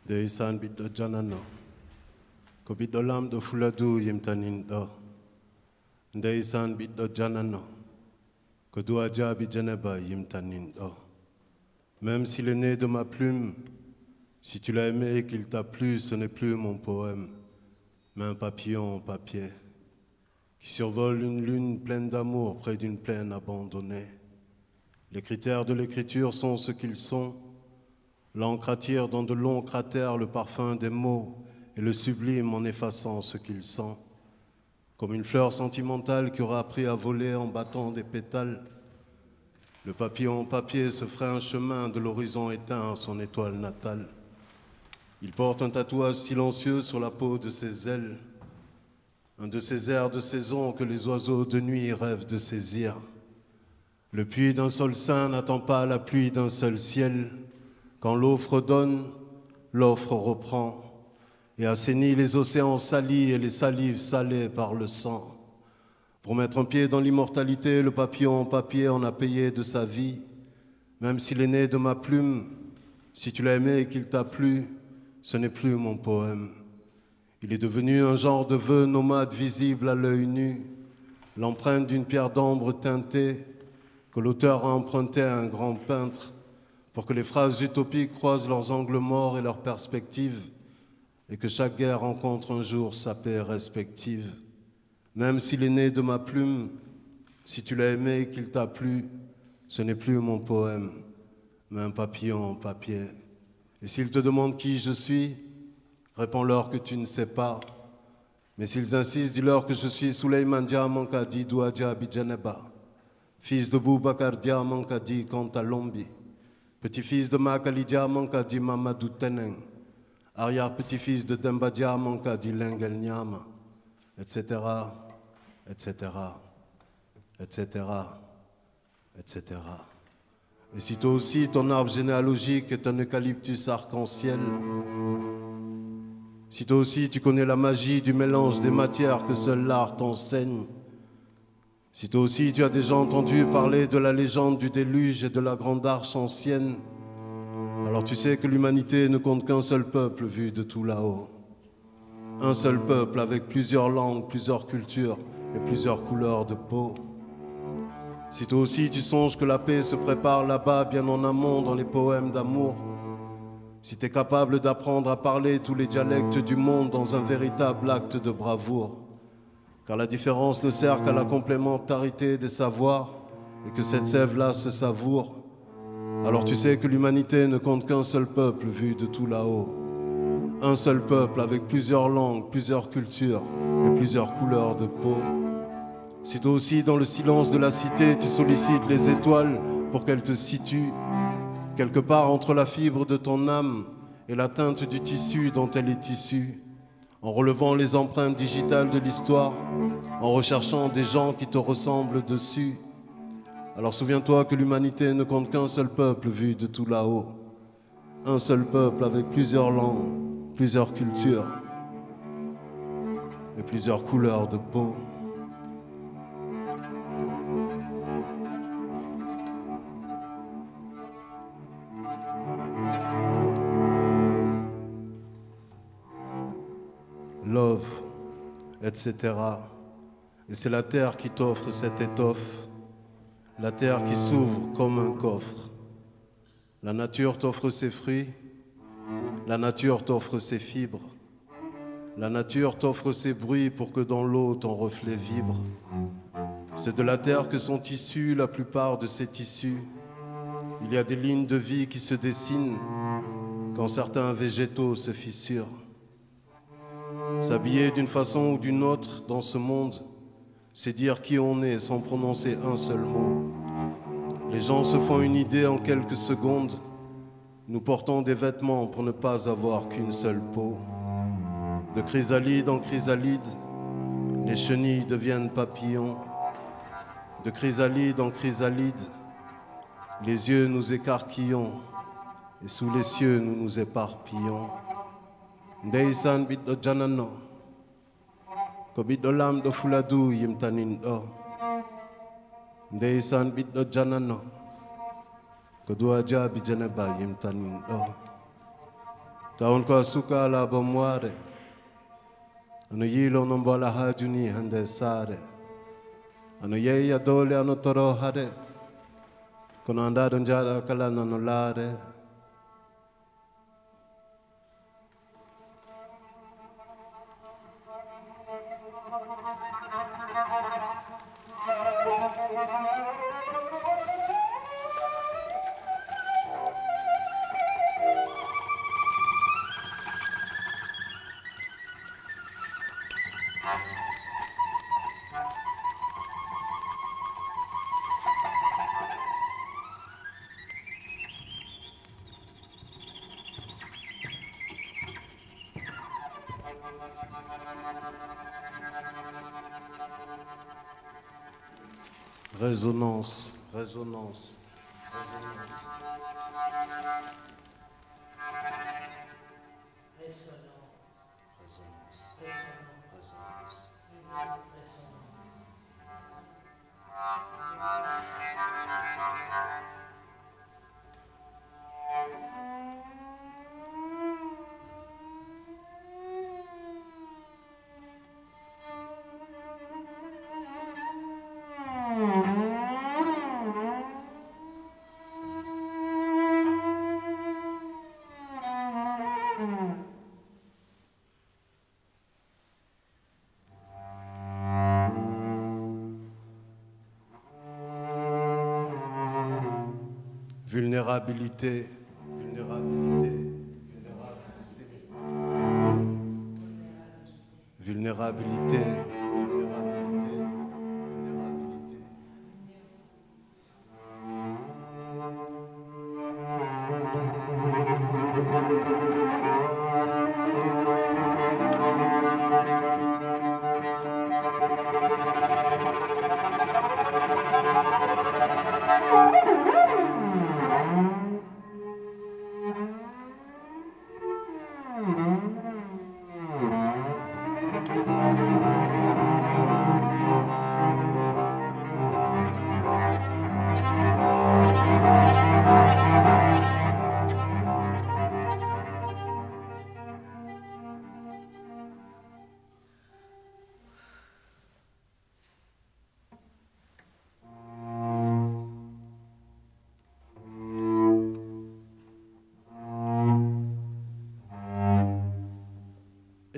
Deisan biddo janano, ko biddo lamdo fuladu yimtanin do. Deisan biddo janano, ko douajabi janeba yimtanin do. Même s'il est né de ma plume, si tu l'as aimé et qu'il t'a plu, ce n'est plus mon poème, mais un papillon en papier qui survole une lune pleine d'amour près d'une plaine abandonnée. Les critères de l'écriture sont ce qu'ils sont. L'encre attire dans de longs cratères le parfum des mots et le sublime en effaçant ce qu'il sent. Comme une fleur sentimentale qui aura appris à voler en battant des pétales, le papillon en papier se ferait un chemin de l'horizon éteint à son étoile natale. Il porte un tatouage silencieux sur la peau de ses ailes, un de ces airs de saison que les oiseaux de nuit rêvent de saisir. Le puits d'un sol saint n'attend pas la pluie d'un seul ciel. Quand l'offre donne, l'offre reprend et assainit les océans salis et les salives salées par le sang. Pour mettre un pied dans l'immortalité, le papillon en papier en a payé de sa vie. Même s'il est né de ma plume, si tu l'as aimé et qu'il t'a plu, ce n'est plus mon poème. Il est devenu un genre de vœu nomade visible à l'œil nu, l'empreinte d'une pierre d'ambre teintée que l'auteur a empruntée à un grand peintre pour que les phrases utopiques croisent leurs angles morts et leurs perspectives et que chaque guerre rencontre un jour sa paix respective. Même s'il est né de ma plume, si tu l'as aimé et qu'il t'a plu, ce n'est plus mon poème, mais un papillon en papier. Et s'ils te demandent qui je suis, réponds-leur que tu ne sais pas. Mais s'ils insistent, dis-leur que je suis Souleymane Diamankadi Douadja Abidjaneba, fils de Boubacar Diamankadi Kantalombi, petit-fils de Makali Diamankadi Mamadou Teneng, arrière-petit-fils de Demba Diamankadi Lengel Nyama, etc., etc., etc., etc. Et si toi aussi ton arbre généalogique est un eucalyptus arc-en-ciel, si toi aussi tu connais la magie du mélange des matières que seul l'art t'enseigne, si toi aussi tu as déjà entendu parler de la légende du déluge et de la grande arche ancienne, alors tu sais que l'humanité ne compte qu'un seul peuple vu de tout là-haut. Un seul peuple avec plusieurs langues, plusieurs cultures et plusieurs couleurs de peau. Si toi aussi tu songes que la paix se prépare là-bas, bien en amont dans les poèmes d'amour, si tu es capable d'apprendre à parler tous les dialectes du monde dans un véritable acte de bravoure, car la différence ne sert qu'à la complémentarité des savoirs et que cette sève-là se savoure, alors tu sais que l'humanité ne compte qu'un seul peuple vu de tout là-haut. Un seul peuple avec plusieurs langues, plusieurs cultures et plusieurs couleurs de peau. Si toi aussi, dans le silence de la cité, tu sollicites les étoiles pour qu'elles te situent quelque part entre la fibre de ton âme et la teinte du tissu dont elle est issue, en relevant les empreintes digitales de l'histoire, en recherchant des gens qui te ressemblent dessus, alors souviens-toi que l'humanité ne compte qu'un seul peuple vu de tout là-haut. Un seul peuple avec plusieurs langues, plusieurs cultures et plusieurs couleurs de peau. Love, etc. Et c'est la terre qui t'offre cette étoffe, la terre qui s'ouvre comme un coffre. La nature t'offre ses fruits, la nature t'offre ses fibres, la nature t'offre ses bruits pour que dans l'eau ton reflet vibre. C'est de la terre que sont issus la plupart de ces tissus. Il y a des lignes de vie qui se dessinent quand certains végétaux se fissurent. S'habiller d'une façon ou d'une autre dans ce monde, c'est dire qui on est sans prononcer un seul mot. Les gens se font une idée en quelques secondes. Nous portons des vêtements pour ne pas avoir qu'une seule peau. De chrysalide en chrysalide, les chenilles deviennent papillons. De chrysalide en chrysalide, les yeux nous écarquillons et sous les cieux nous nous éparpillons. Ndeisan biddo janano, ko biddo lamdo fuladu yimtanin do. Ndeisan biddo janano, ko douaja bijaneba yimtanin do. Taon ko suka la bomware. Ano yilo non bola hajuni hande sare. Ano ye ya dole ano toro hare. Kono anda don jada kala no lare. Résonance, résonance, vulnérabilité, vulnérabilité, vulnérabilité, vulnérabilité,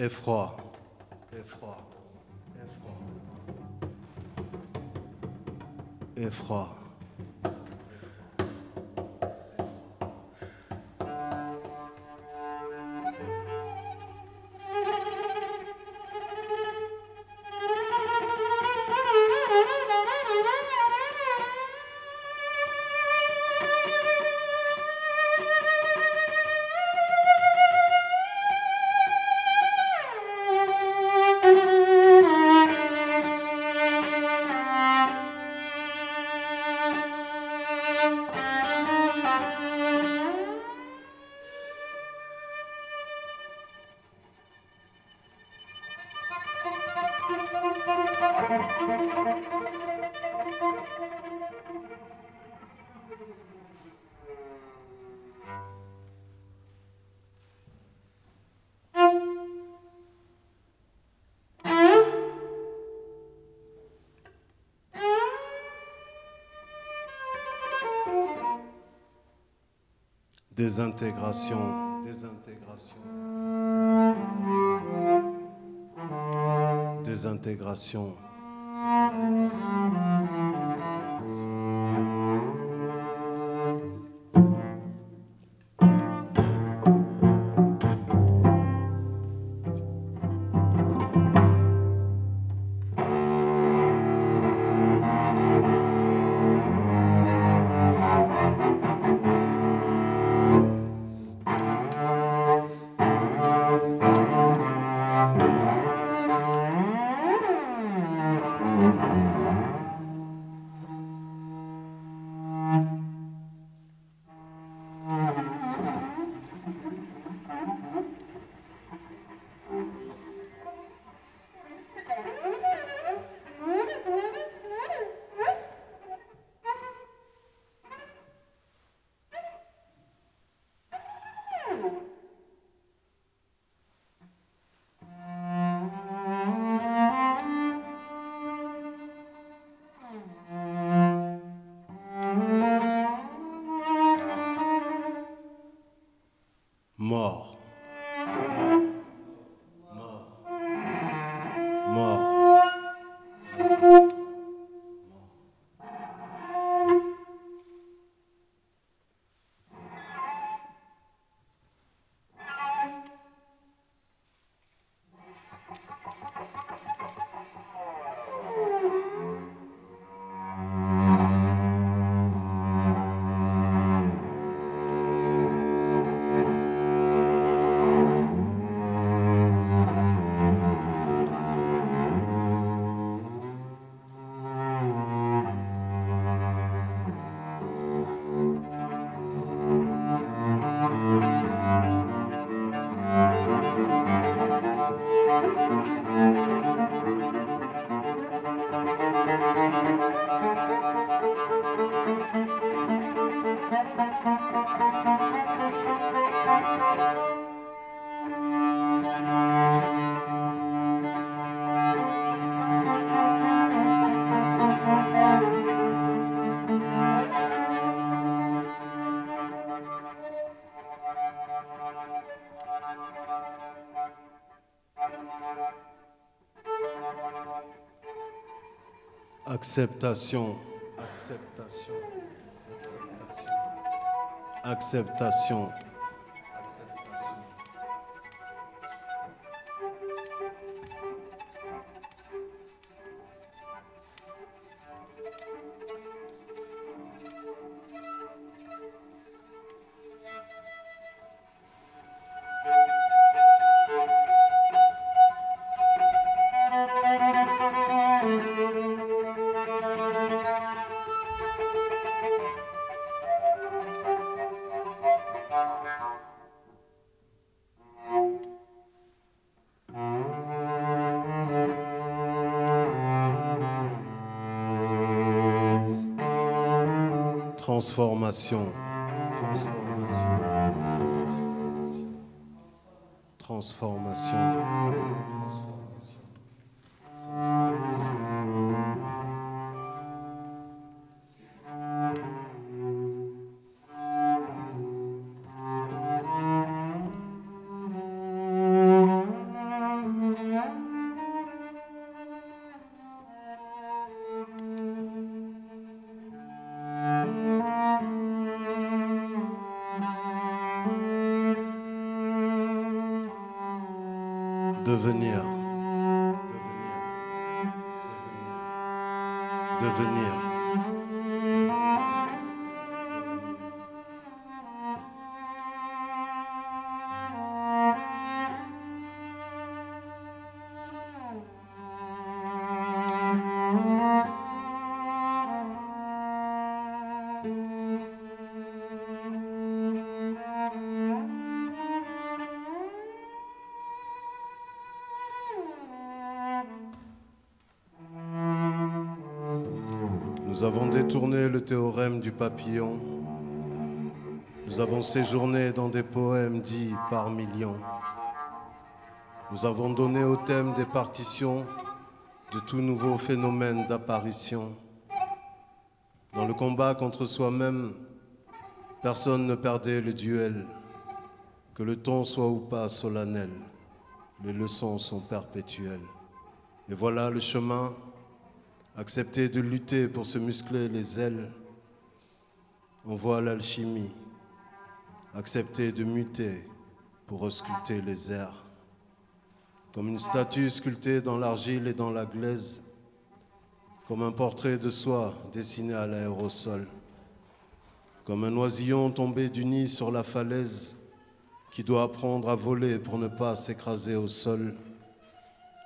effroi, effroi, effroi, effroi. Désintégration, désintégration, désintégration. Mort. Mort. Mort. Acceptation. Acceptation. Acceptation. Transformation. Transformation. Devenir. Devenir. Nous avons détourné le théorème du papillon. Nous avons séjourné dans des poèmes dits par millions. Nous avons donné au thème des partitions de tout nouveau phénomène d'apparition. Dans le combat contre soi-même, personne ne perdait le duel. Que le ton soit ou pas solennel, les leçons sont perpétuelles. Et voilà le chemin. Accepter de lutter pour se muscler les ailes, on voit l'alchimie. Accepter de muter pour ausculter les airs. Comme une statue sculptée dans l'argile et dans la glaise, comme un portrait de soi dessiné à l'aérosol, comme un oisillon tombé du nid sur la falaise qui doit apprendre à voler pour ne pas s'écraser au sol.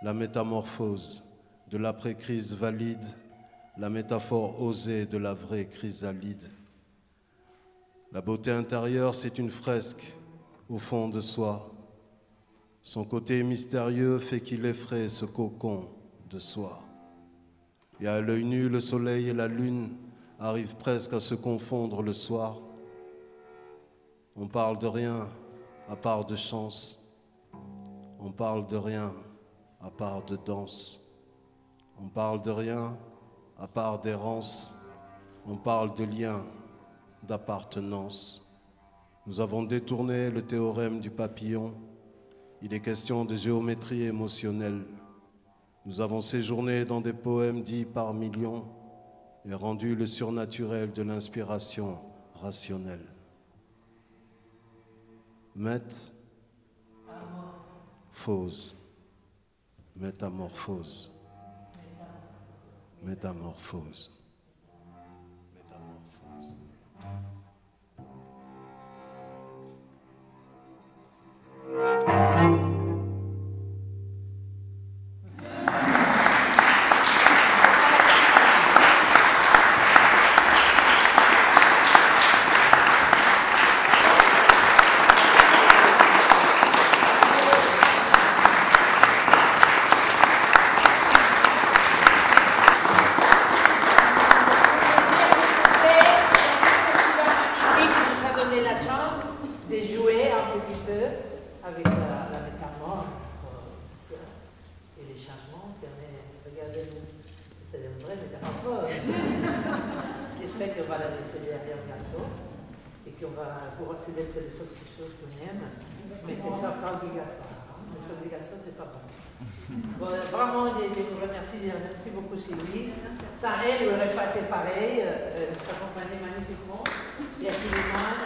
La métamorphose de l'après-crise valide, la métaphore osée de la vraie chrysalide. La beauté intérieure, c'est une fresque au fond de soi. Son côté mystérieux fait qu'il effraie ce cocon de soi. Et à l'œil nu, le soleil et la lune arrivent presque à se confondre le soir. On parle de rien à part de chance. On parle de rien à part de danse. On parle de rien à part d'errance. On parle de lien, d'appartenance. Nous avons détourné le théorème du papillon. Il est question de géométrie émotionnelle. Nous avons séjourné dans des poèmes dits par millions et rendu le surnaturel de l'inspiration rationnelle. Métamorphose. Métamorphose. Métamorphose. Métamorphose. Avec la métamorphose et les changements. Regardez-nous, c'est une vraie métamorphose. J'espère qu'on va la laisser derrière bientôt et qu'on va pouvoir se mettre les autres choses qu'on aime, mais que ce n'est pas obligatoire. Les obligations, c'est pas bon. Bon, vraiment, je vous remercie, merci beaucoup Sylvie. Sans elle, il n'aurait pas été pareil, ça accompagnait magnifiquement. Et à Sylvain,